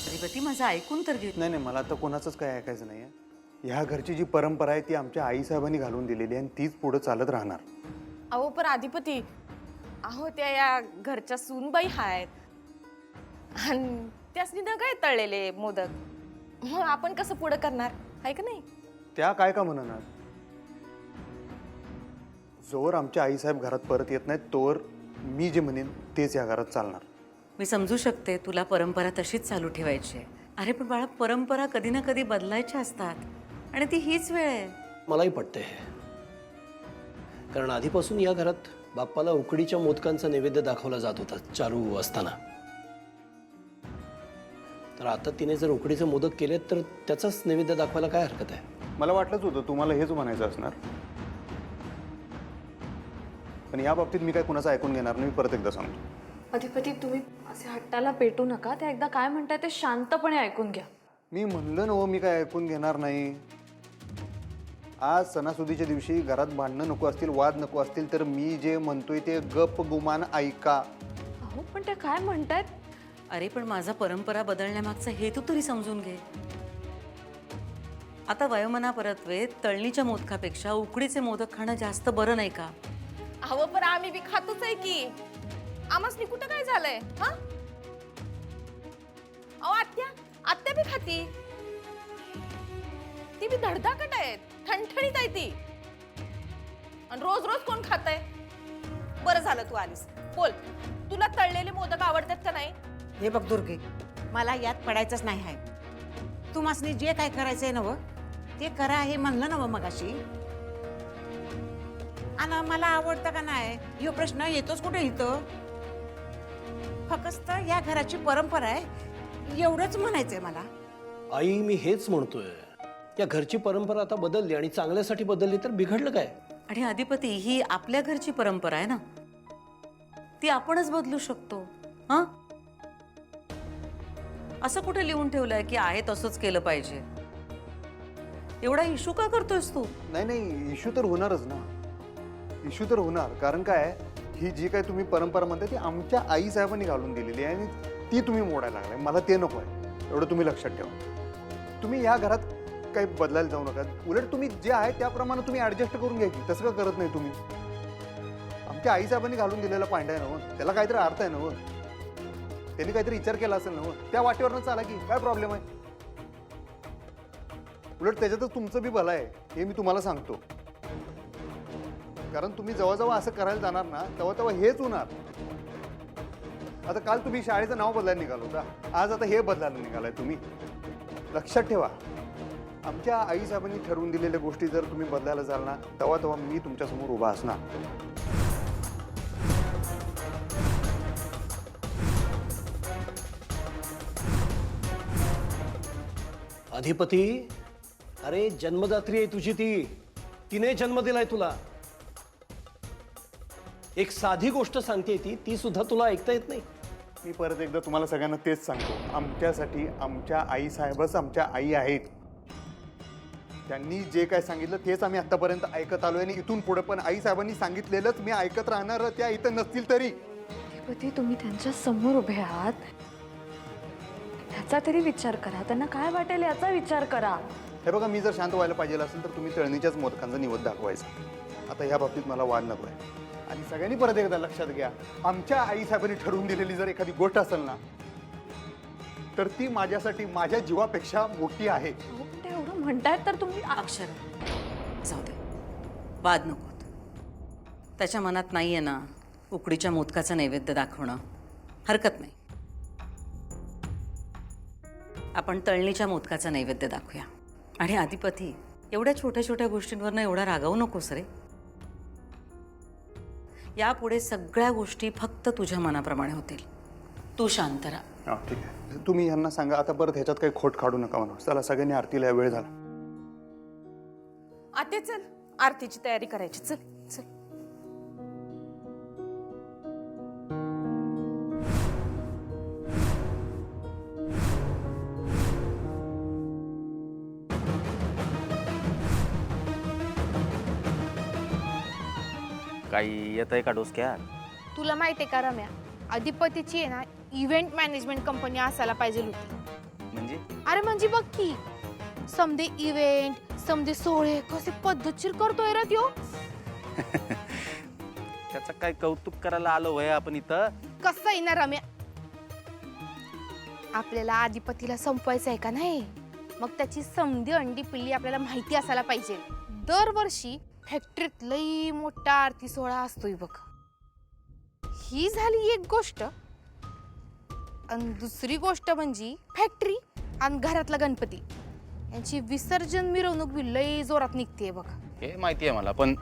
अधिपती माझं ऐकून तर घे. नाही नाही, मला आता कोणाचंच काय ऐकायचं नाही आहे. ह्या घरची जी परंपरा आहे ती आमच्या आईसाहेबांनी घालून दिलेली आहे आणि तीच पुढे चालत राहणार. अहो पण अधिपती, अहो त्या या घरच्या सूनबाई आहेत आणि त्यासनी ना काय तळलेले मोदक, मग आपण कसं पुढे करणार आहे का नाही? त्या काय का म्हणणार? जोवर आमच्या आईसाहेब घरात परत येत नाहीत तोवर मी जे म्हणेन तेच या घरात चालणार. मी समजू शकते तुला परंपरा तशीच चालू ठेवायची आहे. अरे पण बाळा, परंपरा कधी ना कधी बदलायच्या असतात आणि ती हीच वेळ आहे. मलाही पटते हे, कारण आधीपासून या घरात बाप्पाला उकडीच्या मोदकांचा नैवेद्य दाखवला जात होता चारू असताना. तर आता तिने जर उकडीचे मोदक केलेत तर त्याचाच नैवेद्य दाखवायला काय हरकत आहे? मला वाटलंच होतं तुम्हाला हेच म्हणायचं असणार, पण या बाबतीत मी काय कुणाचं ऐकून घेणार नाही. मी परत एकदा सांगतो, अधिपती तुम्ही असे हट्टाला पेटू नका. ते एकदा काय म्हणताय ते शांतपणे ऐकून घ्या. मी म्हणलं ना हो, मी काय ऐकून घेणार नाही. आज सणासुदीच्या दिवशी घरात भांडणं नको असतील, वाद नको असतील, तर मी जे म्हणतोय ते गप गुमान ऐका. अहो पण ते काय म्हणतायत? अरे पण माझा परंपरा बदलण्यामागचा हेतू तरी समजून घे. आता वयोमना परत्वे तळणीच्या मोदकापेक्षा उकडीचे मोदक खाणं जास्त बरं नाही का? अहो पण आम्ही बी खातोच आहे की, आम्हासनी कुठं काय झालंय? हा अहो आत्या, आत्या बी खाती, ती बी धडधाकट आहेत, ठणठणीत आहे ती. आणि रोज रोज कोण खातंय? बरं झालं तू आलीस. बोल, तुला तळलेले मोदक आवडतात का नाही? हे बघ दुर्गे, मला यात पडायचंच नाही आहे. तुम्हासनी जे काय करायचंय नव ते करा हे म्हणलं नव मगाशी. आणि मला आवडतं का नाही ह्यो प्रश्न येतोच कुठे इथं. फक्त या घराची परंपरा आहे एवढंच म्हणायचंय मला. आई, मी हेच म्हणतोय, या घरची परंपरा आता बदलली आणि चांगल्यासाठी बदलली तर बिघडलं काय? आणि अधिपती, ही आपल्या घरची परंपरा आहे ना, ती आपणच बदलू शकतो. हा, असं कुठे लिहून ठेवलंय की आहे तसंच केलं पाहिजे? एवढा इशू का करतोयस तू? नाही नाही, इश्यू तर होणारच ना. इश्यू तर होणार, कारण काय, ही जी काय तुम्ही परंपरा म्हणताय ती आमच्या आईसाहेबांनी घालून दिलेली आहे आणि ती तुम्ही मोडायला लागलाय. मला ते नको आहे, एवढं तुम्ही लक्षात ठेवा. तुम्ही या घरात काही बदलायला जाऊ नका. उलट तुम्ही जे आहे त्याप्रमाणे तुम्ही ऍडजस्ट करून घ्या की. तसं का करत नाही तुम्ही? आमच्या आईसाहेबांनी घालून दिलेला पांडा आहे ना, त्याला काहीतरी अर्थ आहे ना, त्यांनी काहीतरी विचार केला असेल ना, त्या वाटेवरनं चाला की. काय प्रॉब्लेम आहे? उलट त्याच्यातच तुमचं बी भलं आहे हे मी तुम्हाला सांगतो. कारण तुम्ही जेव्हा जेव्हा असं करायला जाणार ना तेव्हा तेव्हा हेच होणार. आता काल तुम्ही शाळेचं नाव बदलायला निघालो होता, आज आता हे बदलायला निघालाय तुम्ही. लक्षात ठेवा, आमच्या आईसाहेबांनी ठरवून दिलेल्या गोष्टी जर तुम्ही बदलायला जाल ना तेव्हा तेव्हा मी तुमच्यासमोर उभा असणार. अधिपती, अरे जन्मदात्री आहे तुझी ती, तिने जन्म दिलाय तुला. एक साधी गोष्ट सांगते ती सुद्धा तुला ऐकता येत नाही. मी परत एकदा तुम्हाला सगळ्यांना तेच सांगतो, आमच्यासाठी आमच्या आईसाहेबच आमच्या आई आहेत. त्यांनी जे काय सांगितलं तेच आम्ही आतापर्यंत ऐकत आलोय आणि इथून पुढे पण आईसाहेबांनी सांगितलेलंच मी ऐकत राहणार. त्या इथं नसतील तरी. अधिपती तुम्ही त्यांच्या समोर उभे आहात, ह्याचा तरी विचार करा. त्यांना काय वाटेल याचा विचार करा. हे बघा, मी जर शांत व्हायला पाहिजे असेल तर तुम्ही तळणीच्याच मोदकांचा निवद दाखवायचा. आता ह्या बाबतीत मला वाद नको आहे. आणि सगळ्यांनी परत एकदा लक्षात घ्या, आमच्या आईसाहेबांनी ठरवून दिलेली जर एखादी गोष्ट असेल ना तर ती माझ्यासाठी माझ्या जीवापेक्षा मोठी आहे. अहो पण ते एवढं म्हणतायत तर तुम्ही अक्षर, जाऊ दे, वाद नकोत. त्याच्या मनात नाहीये ना उकडीच्या मोदकाचं नैवेद्य दाखवणं, हरकत नाही. आपण तळणीच्या मोदकाचा नैवेद्य दाखवूया. आणि अधिपती, एवढ्या छोट्या छोट्या गोष्टींवरनं एवढा रागावू नकोस रे. यापुढे सगळ्या गोष्टी फक्त तुझ्या मनाप्रमाणे होतील. तू शांत राहा. ठीक आहे, तुम्ही यांना सांगा आता परत ह्याच्यात काही खोट काढू नका म्हणून. चला सगळ्यांनी आरतीला या वेळ झाला. आत्या चल, आरतीची तयारी करायची. चल चल. काही येत आहे का डोसक्यात? तुला माहिती आहे का रम्या, अधिपतीची आहे ना इव्हेंट मॅनेजमेंट कंपनी असायला पाहिजे होती. म्हणजे अरे म्हणजे बघ की समदे इव्हेंट समदे सोहळे कसे पद्धतशीर करतोय रे त्यो. त्याचं काय कौतुक करायला आलो वय आपण इथं. कसं आहे ना रम्या, आपल्याला अधिपतीला संपवायचं आहे का नाही, मग त्याची समधी अंडी पिल्ली आपल्याला माहिती असायला पाहिजे. दरवर्षी फॅक्टरीत लई मोठा आरती सोहळा असतोय बघ. ही झाली एक गोष्ट. आणि दुसरी गोष्ट म्हणजे फॅक्टरी आणि घरातला गणपती यांची विसर्जन मिरवणूक बी लई जोरात निघते बघ. हे माहिती आहे मला, पण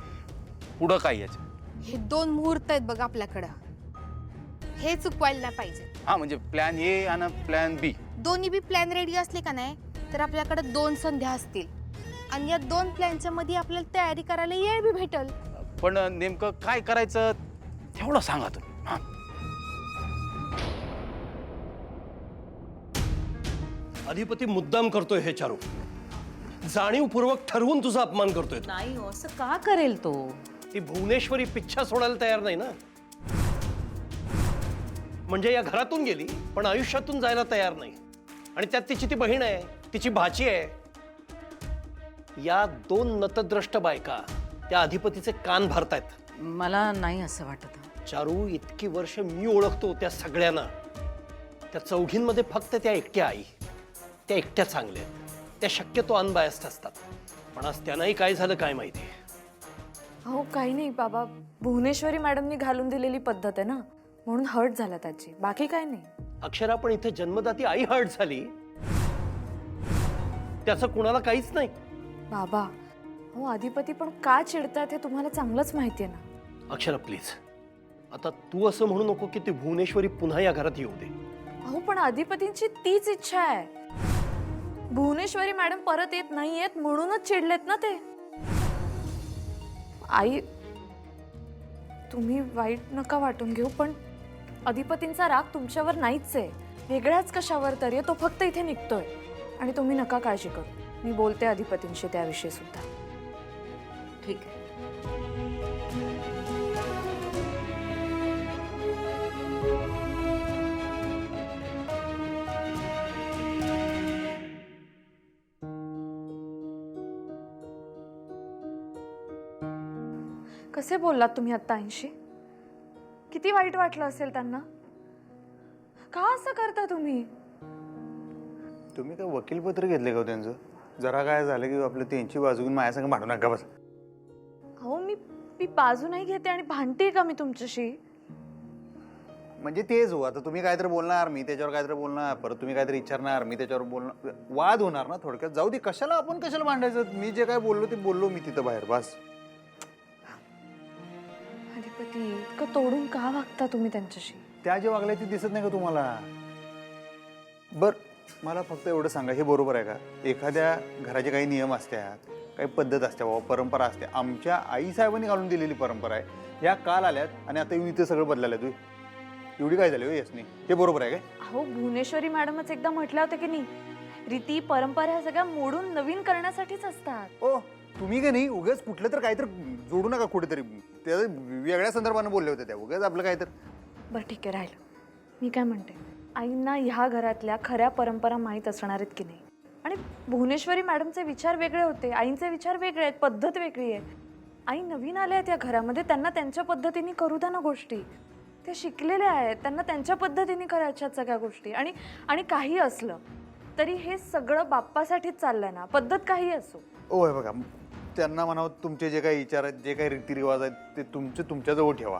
पुढं काय याच्या? हे 2 मुहूर्त आहेत बघ आपल्याकडं, हे चुकवायला नाही पाहिजे. हा म्हणजे प्लॅन ए आणि प्लॅन बी. दोन्ही बी प्लॅन रेडी असले का नाही तर आपल्याकडे 2 संध्या असतील आणि या 2 प्लॅनच्या मध्ये आपल्याला तयारी करायला वेळ बी भेटल. पण नेमकं काय करायचं तेवढं सांगा तुम्ही. हा. अधिपती मुद्दाम करतोय हे चारू. जाणीवपूर्वक ठरवून तुझा अपमान करतोय तो. नाही हो, असं का करेल तो? ती भुवनेश्वरी पिच्छा सोडायला तयार नाही ना. म्हणजे या घरातून गेली पण आयुष्यातून जायला तयार नाही. आणि त्यात तिची ती बहीण आहे, तिची भाची आहे. या 2 नतद्रष्ट बायका त्या अधिपतीचे कान भरतायत. मला नाही असं वाटत. चारू, इतकी वर्ष मी ओळखतो त्या सगळ्यांना. त्या चौघींमध्ये फक्त त्या एकट्या आई, त्या एकट्या चांगल्या आहेत. त्या शक्यतो अनबायस्ड असतात. पण आज त्यांनाही काय झालं काय माहिती. हो काही नाही बाबा, भुवनेश्वरी मॅडमनी घालून दिलेली पद्धत आहे ना, म्हणून हर्ट झाला त्याची, बाकी काय नाही. अक्षरा, पण इथे जन्मदाती आई हर्ट झाली, त्याचं कुणाला काहीच नाही. बाबा हो, अधिपती पण का चिडतात हे तुम्हाला चांगलंच माहिती आहे ना. अक्षरा प्लीज, आता तू असं म्हणू नको की ती भुवनेश्वरी पुन्हा या घरात येऊ दे. अहो पण अधिपतींची तीच इच्छा आहे. भुवनेश्वरी मॅडम परत येत नाहीयेत म्हणूनच चिडलेत ना ते. आई तुम्ही वाईट नका वाटून घेऊ, पण अधिपतींचा राग तुमच्यावर नाहीच आहे, वेगळ्याच कशावर तरी तो फक्त इथे निघतोय. आणि तुम्ही नका काळजी करू, मी बोलते अधिपतींशी त्याविषयी सुद्धा. ठीक आहे. कसे बोललात तुम्ही आता आईंशी? किती वाईट वाटलं असेल त्यांना. का असं करता तुम्ही? तुम्ही काय वकीलपत्र घेतले का हो त्यांचं? जरा काय झालं की आपलं त्यांची बाजू घेऊन माझ्या संग भांडू नका बस. हो मी बाजू नाही घेते आणि भांडते का मी तुमच्याशी? म्हणजे तेच हो, आता तुम्ही काहीतरी बोलणार, मी त्याच्यावर काहीतरी बोलणार, परत तुम्ही काहीतरी विचारणार, मी त्याच्यावर बोलणार, वाद होणार ना. थोडक्यात जाऊ दे, कशाला भांडायचं. मी जे काय बोललो ते बोललो मी तिथं बाहेर, बस. अधिपती इतकं तोडून का वागता तुम्ही त्यांच्याशी? त्या जे वागल्या ते दिसत नाही का तुम्हाला? बर, मला फक्त एवढं सांगा, हे बरोबर आहे का? एखाद्या घराचे काही नियम असतात, काही पद्धत असते बाबा, परंपरा असते. आमच्या आईसाहेबांनी घालून दिलेली परंपरा आहे, ह्या काल आल्यात आणि आता येऊन इथे सगळं बदलायला तुम्ही एवढी काय झाली हो यसनी? हे बरोबर आहे काय? अहो भुवनेश्वरी मॅडमच एकदा म्हटलं होतं की नाही, रीती परंपरा ह्या सगळ्या मोडून नवीन करण्यासाठीच असतात. ओ तुम्ही का नाही उगाच कुठलं तर काहीतरी जोडू नका कुठेतरी. त्या वेगळ्या संदर्भाने बोलले होते त्या, उगाच आपलं काय तर. बरं ठीक आहे, राहिलं. मी काय म्हणते, आईंना ह्या घरातल्या खऱ्या परंपरा माहीत असणार आहेत की नाही? आणि भुवनेश्वरी मॅडमचे विचार वेगळे होते, आईंचे विचार वेगळे आहेत, पद्धत वेगळी आहे. आई नवीन आल्या आहेत या घरामध्ये, त्यांना त्यांच्या पद्धतीने करू द्या ना गोष्टी. ते शिकलेले आहेत, त्यांना त्यांच्या पद्धतीने करायच्या सगळ्या गोष्टी. आणि काही असलं तरी हे सगळं बाप्पासाठीच चाललंय ना, पद्धत काही असो. ओ हे बघा, त्यांना म्हणावं तुमचे जे काही विचार आहेत, जे काही रीतिरिवाज आहेत ते तुमच्याजवळ ठेवा.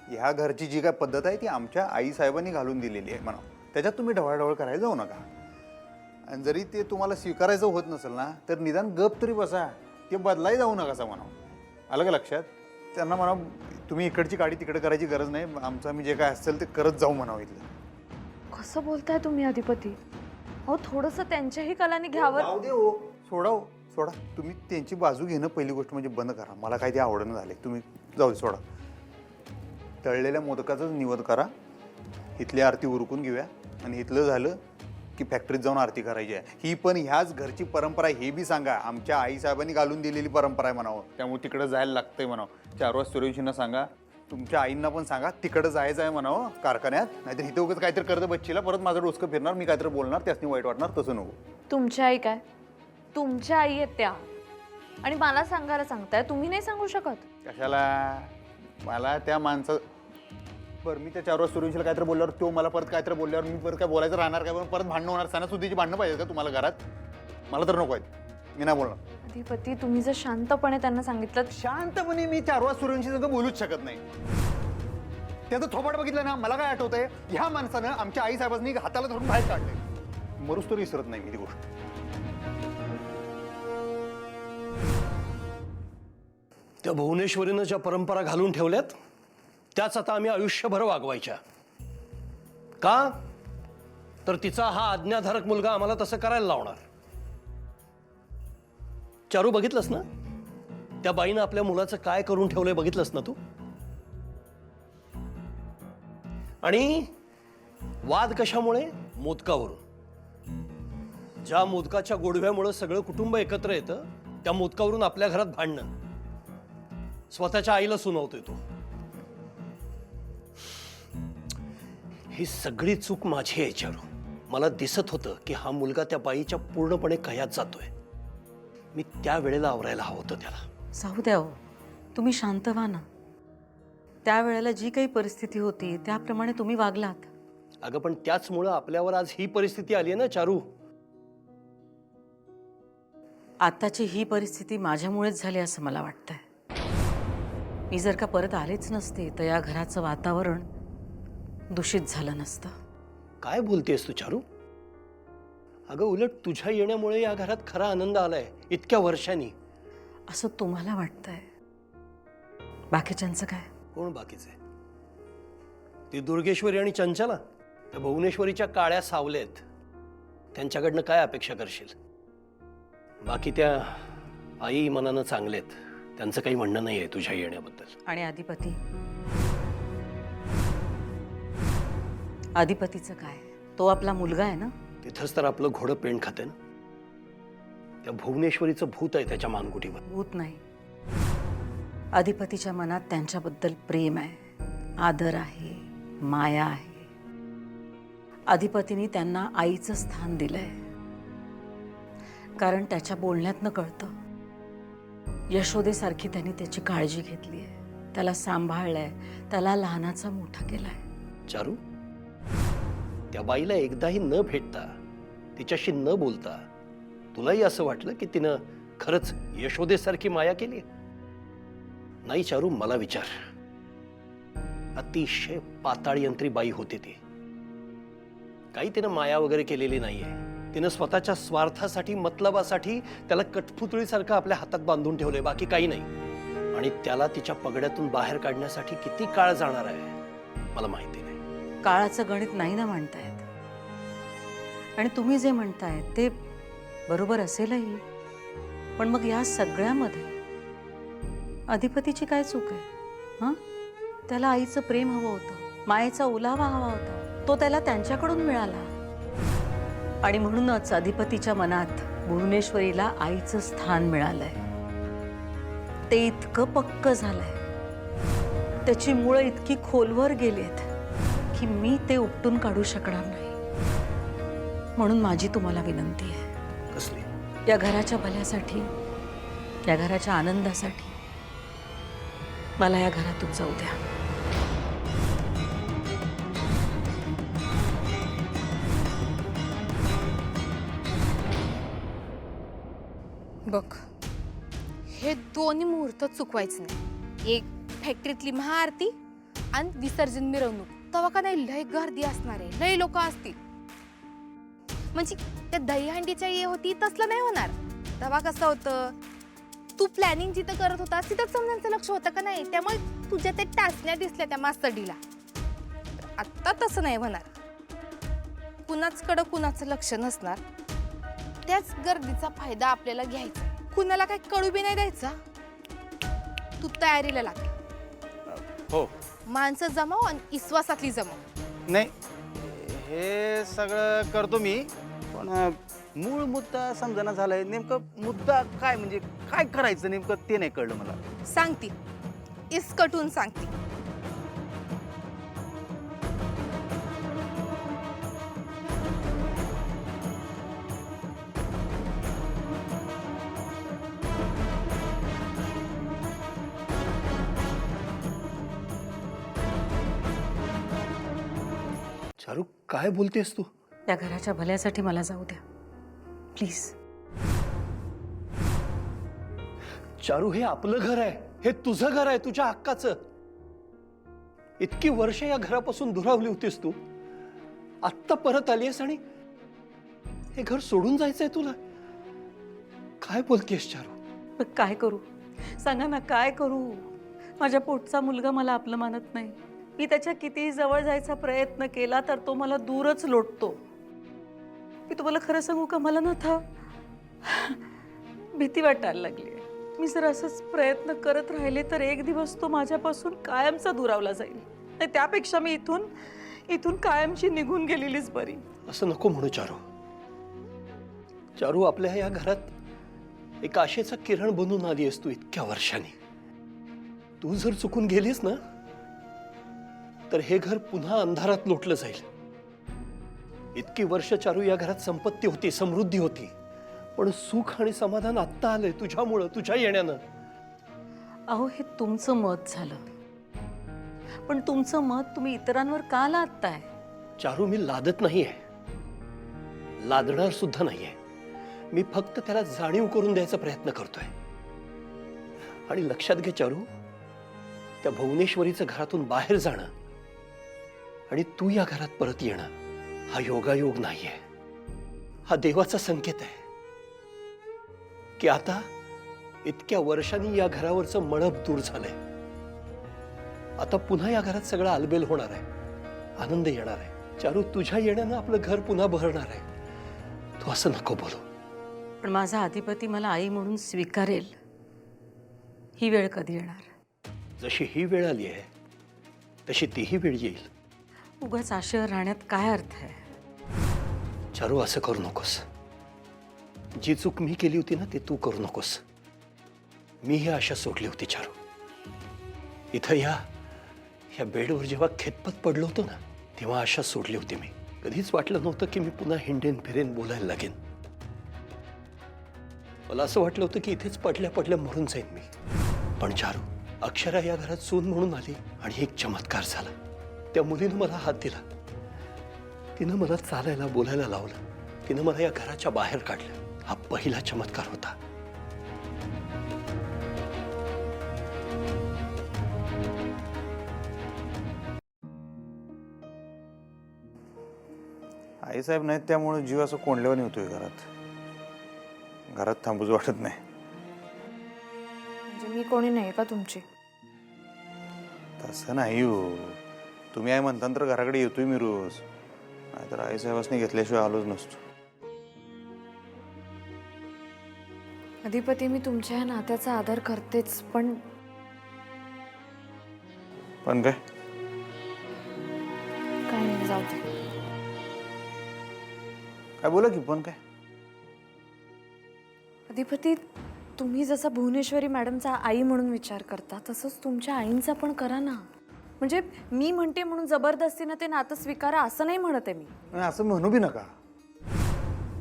ह्या घरची जी काय पद्धत आहे ती आमच्या आईसाहेबांनी घालून दिलेली आहे म्हणावं. त्याच्यात तुम्ही ढवळाढवळ करायला जाऊ नका. आणि जरी ते तुम्हाला स्वीकारायचं होत नसेल ना, तर निदान गप तरी बसा, ते बदलाही जाऊ नका असं म्हणावं. आलं का लक्षात? त्यांना म्हणावं तुम्ही इकडची गाडी तिकडे करायची गरज नाही, आमचं आम्ही जे काय असेल ते करत जाऊ म्हणावं इथलं. कसं बोलताय तुम्ही अधिपती? अहो थोडंसं त्यांच्याही कलानी घ्यावं. जाऊ दे हो, सोडा हो, सोडा. तुम्ही त्यांची बाजू घेणं पहिली गोष्ट म्हणजे बंद करा. मला काय ते आवडणं झाले. तुम्ही जाऊ दे, सोडा. तळलेल्या मोदकाचाच निवद करा, इथली आरती उरकून घेऊया आणि इथलं झालं की फॅक्टरीत जाऊन आरती करायची आहे. ही पण ह्याच घरची परंपरा आहे हे बी सांगा. आमच्या आईसाहेबांनी घालून दिलेली परंपरा आहे म्हणावं, त्यामुळे तिकडे जायला लागतंय म्हणावं. 4 वाजता सूर्यवंशींना सांगा तुमच्या आईंना पण सांगा तिकडं जायचं आहे म्हणावं कारखान्यात, नाहीतर इथे उगाच काहीतरी करत बच्चीला परत माझं डोसकं फिरणार, मी काहीतरी बोलणार, त्यासनी वाईट वाटणार, तसं नको. तुमच्या आई काय? तुमच्या आई आहेत त्या, आणि मला सांगायला सांगताय, तुम्ही नाही सांगू शकत. कशाला? मला त्या माणसं बरं, मी त्या 4 वाजता सूर्यवंशीला काहीतरी बोलल्यावर तो मला परत काहीतरी बोलल्यावर मी परत काय बोलायचं राहणार काय? परत भांडणं होणार, सणासुदीची भांडणं पाहिजे का तुम्हाला घरात? मला तर नको आहेत, मी नाही बोलणार. अधिपती, तुम्ही जर शांतपणे त्यांना सांगितलं. शांतपणे मी 4 वाजता सूर्यवंशी संग बोलूच शकत नाही. त्याचं थोपाट बघितलं ना, मला काय आठवतंय, ह्या माणसानं आमच्या आईसाहेबांनी हाताला धरून बाहेर काढले. मरूच तर विसरत नाही मी ती गोष्ट. त्या भुवनेश्वरीनं ज्या परंपरा घालून ठेवल्यात त्याच आता आम्ही आयुष्यभर वागवायच्या. का? तर तिचा हा आज्ञाधारक मुलगा आम्हाला तसं करायला लावणार. चारू, बघितलंस ना त्या बाईनं आपल्या मुलाचं काय करून ठेवलंय? बघितलंस ना तू? आणि वाद कशामुळे? मोदकावरून. ज्या मोदकाच्या गोडव्यामुळे सगळं कुटुंब एकत्र येतं, त्या मोदकावरून आपल्या घरात भांडणं. स्वतःच्या आईला सुनावतोय तो. ही सगळी चूक माझी आहे चारू. मला दिसत होतं की हा मुलगा त्या बाईच्या पूर्णपणे कह्यात जातोय. मी त्या वेळेला आवरायला हवं होतं त्याला. जाऊ द्या हो, तुम्ही शांत व्हा ना. त्यावेळेला जी काही परिस्थिती होती त्याप्रमाणे तुम्ही वागलात. अगं, पण त्याचमुळं आपल्यावर आज ही परिस्थिती आली आहे ना चारू. आताची ही परिस्थिती माझ्यामुळेच झाली असं मला वाटतंय. मी जर का परत आलेच नसते तर या घराचं वातावरण दूषित झालं नसतं. काय बोलतेस तू चारू? अगं, उलट तुझ्या येण्यामुळे या घरात खरा आनंद आलाय इतक्या वर्षांनी. असं तुम्हाला वाटतंय. बाकीच्यांचं काय? कोण बाकीचे? ती दुर्गेश्वरी आणि चंचला, त्या भुवनेश्वरीच्या काळ्या सावलेत. त्यांच्याकडनं काय अपेक्षा करशील? बाकी त्या आई मनानं चांगलेत, त्यांचं काही म्हणणं नाही आहे तुझ्या येण्याबद्दल. आणि अधिपती, अधिपतीचं काय? तो आपला मुलगा आहे ना. तिथंच तर आपलं घोडं पेंड खाते ना. त्या भुवनेश्वरीचं भूत आहे त्याच्या मानकुटीवर. भूत नाही, अधिपतीच्या मनात त्यांच्याबद्दल प्रेम आहे, आदर आहे, माया आहे. अधिपतीने त्यांना आईचं स्थान दिलंय. कारण त्याच्या बोलण्यातनं कळतं, यशोदेसारखी त्यांनी त्याची काळजी घेतली आहे, त्याला सांभाळलंय, त्याला लहानाचा मोठा केलाय. चारू, त्या बाईला एकदाही न भेटता, तिच्याशी न बोलता तुलाही असं वाटलं की तिनं खरंच यशोदेसारखी माया केली? नाही चारू, मला विचार. अतिशय पाताळयंत्री बाई होती ती. काही तिनं माया वगैरे केलेली नाहीये. तिनं स्वतःच्या स्वार्थासाठी, मतलबासाठी त्याला कठपुतळीसारखं आपल्या हातात बांधून ठेवलंय, बाकी काही नाही. आणि त्याला तिच्या पगड्यातून बाहेर काढण्यासाठी किती काळ जाणार आहे मला माहिती नाही. काळाचं गणित नाही ना म्हणतायत. आणि तुम्ही जे म्हणतायत ते बरोबर असेलही, पण मग या सगळ्यामध्ये अधिपतीची काय चूक आहे? हां, त्याला आईचं प्रेम हवं होतं, मायेचा ओलावा हवा होता, तो त्याला त्यांच्याकडून मिळाला. आणि म्हणूनच अधिपतीच्या मनात भुवनेश्वरीला आईचं स्थान मिळालंय. ते इतकं पक्क झालंय, त्याची मुळं इतकी खोलवर गेलीत की मी ते उपटून काढू शकणार नाही. म्हणून माझी तुम्हाला विनंती आहे, कसली? या घराच्या भल्यासाठी, या घराच्या आनंदासाठी मला या घरातून जाऊ द्या. बघ, हे दोन्ही मुहूर्त चुकवायचं नाही. एक फॅक्टरीतली महाआरती आणि विसर्जन मिरवणूक. तेव्हा का नाही लय गर्दी असणार आहे, लय लोक असतील. म्हणजे त्या दहीहंडीच्या ये होती तसलं नाही होणार. तेव्हा कसं होतं, तू प्लॅनिंग जिथं करत होता तिथंच समजांचं लक्ष होतं का नाही, त्यामुळे तुझ्या त्या टाचण्या दिसल्या त्या मास्तडीला. आत्ता तसं नाही होणार. कुणाचकडं कुणाचं लक्ष नसणार. त्याच गर्दीचा फायदा आपल्याला घ्यायचा. कुणाला काही कळू बी नाही द्यायचा. तू तयारीला लाग. हो. माणसं जमाव आणि विश्वासातली जमाव. नाही, हे सगळं करतो मी, पण मूळ मुद्दा समजना झालाय. नेमकं मुद्दा काय, म्हणजे काय करायचं नेमकं ते नाही कळलं मला. सांगती, इसकटून सांगती. चारू काय बोलतेस तू? या घराच्या भल्यासाठी मला जाऊ द्या प्लीज. चारू, हे आपलं घर आहे, हे तुझं घर आहे, तुझ्या हक्काचं. इतकी वर्ष या घरापासून दुरावली होतीस तू, आत्ता परत आलीस आणि हे घर सोडून जायचंय तुला? काय बोलतेस चारू? मग काय करू सांगा ना, काय करू? माझ्या पोटचा मुलगा मला आपलं मानत नाही. मी त्याच्या कितीही जवळ जायचा प्रयत्न केला तर तो मला दूरच लोटतो. मी तुम्हाला खरं सांगू का, मला ना आता भीती वाटायला लागली. मी जर असंच प्रयत्न करत राहिले तर एक दिवस तो माझ्यापासून कायमचा दुरावला जाईल. नाही त्यापेक्षा मी इथून कायमची निघून गेलेलीच बरी. असं नको म्हणू चारू. चारू, आपल्या या घरात एक आशेचा किरण बनून आली आहेस तू इतक्या वर्षांनी. तू जर चुकून गेलीस ना तर हे घर पुन्हा अंधारात लोटलं जाईल. इतकी वर्ष चारू या घरात संपत्ती होती, समृद्धी होती, पण सुख आणि समाधान आत्ता आलंय तुझ्यामुळं, तुझ्या येण्यानं. अहो हे तुमचं मत झालं, पण तुमचं मत तुम्ही इतरांवर का लादताय? चारू, मी लादत नाहीये, लादणार सुद्धा नाहीये. मी फक्त त्याला जाणीव करून द्यायचा प्रयत्न करतोय. आणि लक्षात घे चारू, त्या भुवनेश्वरीचं घरातून बाहेर जाणं आणि तू या घरात परत येणं हा योगायोग नाहीये, हा देवाचा संकेत आहे की आता इतक्या वर्षांनी या घरावरचं मळभ दूर झालंय. आता पुन्हा या घरात सगळं आलबेल होणार आहे, आनंद येणार आहे. चारू, तुझ्या येण्यानं आपलं घर पुन्हा बहरणार आहे. तू असं नको बोलू. पण माझा अधिपती मला आई म्हणून स्वीकारेल ही वेळ कधी येणार? जशी ही वेळ आली आहे तशी तीही वेळ येईल. उगाच आशेवर राहण्यात काय अर्थ आहे? चारू, असं करू नकोस. जी चूक मी केली होती ना, ते तू करू नकोस. मी ही आशा सोडली होती चारू. इथं या बेडवर जेव्हा खेतपत पडलो होतो ना, तेव्हा आशा सोडली होती मी. कधीच वाटलं नव्हतं की मी पुन्हा हिंडेन फिरेन बोलायला लागेन. मला असं वाटलं होतं की इथेच पडल्या पडल्या मरून जाईन मी. पण चारू, अक्षरा या घरात सून म्हणून आली आणि एक चमत्कार झाला. त्या मुलीनं मला हात दिला, तिनं मला चालायला बोलायला लावलं, तिनं मला या घराच्या बाहेर काढलं. हा पहिला चमत्कार होता. आईसाहेब नाहीत त्यामुळे जीव असं कोंडल्यावर होतोय घरात थांबूच वाटत नाही. म्हणजे मी कोणी नाही का तुमची? तसं नाही हो, तुम्ही आई म्हणता तर घराकडे येतोय मी रोज, नाहीतर आईसाहेबांनी घेतल्याशिवाय आलोच नसतो. अधिपती, मी तुमच्या या नात्याचा आदर करतेच, पण पण काय नाही, जाऊ दे. काय बोला की, पण काय? अधिपती, तुम्ही जसा भुवनेश्वरी मॅडमचा आई म्हणून विचार करता तसंच तुमच्या आईंचा पण करा ना. म्हणजे मी म्हणते म्हणून जबरदस्तीनं ते नातं स्वीकारा असं नाही म्हणत आहे मी. नाही, असं म्हणू बी नका.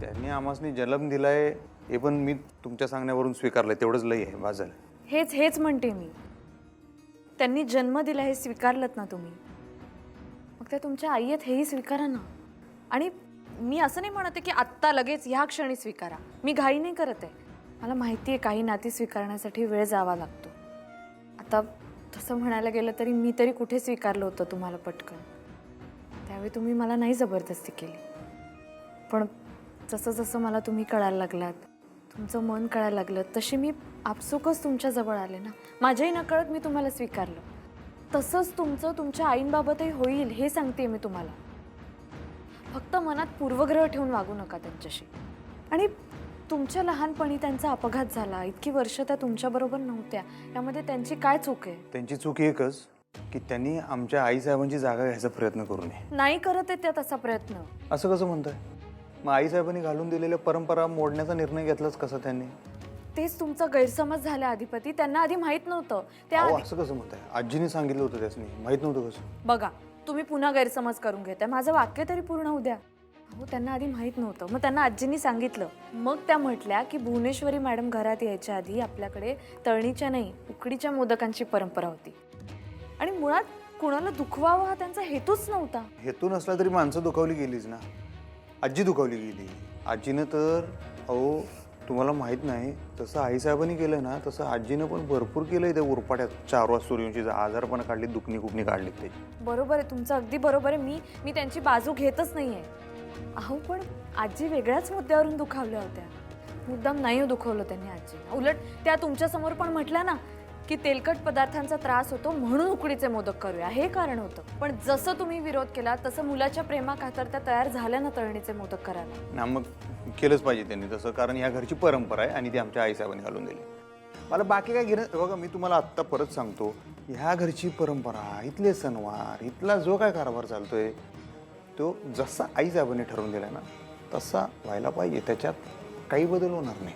त्यांनी आम्हासनी जन्म दिलाय हे पण मी तुमच्या सांगण्यावरून स्वीकारलंय, तेवढंच लई आहे, बास झालं. हेच म्हणते मी. त्यांनी जन्म दिला हे स्वीकारलत ना तुम्ही, मग त्या तुमच्या आई आहेत हेही स्वीकारा ना. आणि मी असं नाही म्हणते की आत्ता लगेच ह्या क्षणी स्वीकारा. मी घाई नाही करत आहे. मला माहिती आहे काही नाती स्वीकारण्यासाठी वेळ जावा लागतो. आता तसं म्हणायला गेलं तरी मी तरी कुठे स्वीकारलं होतं तुम्हाला पटकन. त्यावेळी तुम्ही मला नाही जबरदस्ती केली. पण जसं जसं मला तुम्ही कळायला लागलात, तुमचं मन कळायला लागलं, तशी मी आपसुकच तुमच्याजवळ आले ना. माझ्याही नकळत मी तुम्हाला स्वीकारलं. तसंच तुमचं तुमच्या आईंबाबतही होईल हे सांगते मी तुम्हाला. फक्त मनात पूर्वग्रह ठेवून वागू नका त्यांच्याशी. आणि तुमच्या लहानपणी त्यांचा अपघात झाला, इतकी वर्ष त्या तुमच्याबरोबर नव्हत्या, यामध्ये त्यांची काय चूक आहे? त्यांची चूक एकच की त्यांनी आमच्या आईसाहेबांची जागा घ्यायचा प्रयत्न करू नये. नाही करत आहे त्या तसा प्रयत्न. असं कसं म्हणताय? मग आईसाहेबांनी घालून दिलेल्या परंपरा मोडण्याचा निर्णय घेतलाच कसा त्यांनी? तेच तुमचा गैरसमज झाला अधिपती. त्यांना आधी माहित नव्हतं. त्या अहो, असं कसं म्हणताय? आजीने सांगितलं होतं त्यासनी, माहित नव्हतं कसं? बघा, तुम्ही पुन्हा गैरसमज करून घेताय. माझं वाक्य तरी पूर्ण होऊ द्या. हो, त्यांना आधी माहित नव्हतं, मग त्यांना आजींनी सांगितलं. मग त्या म्हटल्या की भुवनेश्वरी मॅडम घरात यायच्या आधी आपल्याकडे तळणीच्या नाही उकडीच्या मोदकांची परंपरा होती. आणि मुळात कुणाला दुखवावं हा त्यांचा हेतूच नव्हता. हेतू नसला तरी माणसं दुखावली गेलीच ना. आजी दुखावली गेली. आजीनं तर अहो तुम्हाला माहित नाही, तसं आईसाहेबांनी केलं ना तसं आजीनं पण भरपूर केलंय त्या उरपाट्यात. 4 वाजता सूर्यवंशीचा आजारपण काढली, दुखणी खुपणी काढली ते. बरोबर आहे, तुमचं अगदी बरोबर आहे. मी त्यांची बाजू घेतच नाहीये. अहो पण आजी वेगळ्याच मुद्द्यावरून दुखावल्या होत्या. मुद्दाम नाही दुखवलं त्यांनी आजीला. उलट त्या तुमच्यासमोर पण म्हटल्या ना की तेलकट पदार्थांचा त्रास होतो म्हणून उकडीचे मोदक करूया, हे कारण होतं. पण जसं तुम्ही विरोध केला तसं मुलाच्या प्रेमाखातर त्या तयार झाल्या ना तळणीचे मोदक करायला. ना मग केलंच पाहिजे त्यांनी तसं, कारण ह्या घरची परंपरा आहे आणि ती आमच्या आईसाहेबांनी घालून दिली. मला बाकी काय घेणं. बघा मी तुम्हाला आत्ता परत सांगतो, ह्या घरची परंपरा, इथले सणवार, इथला जो काय कारभार चालतोय तो जसा आईसाहेबांनी ठरवून दिला ना तसा व्हायला पाहिजे. त्याच्यात काही बदल होणार नाही.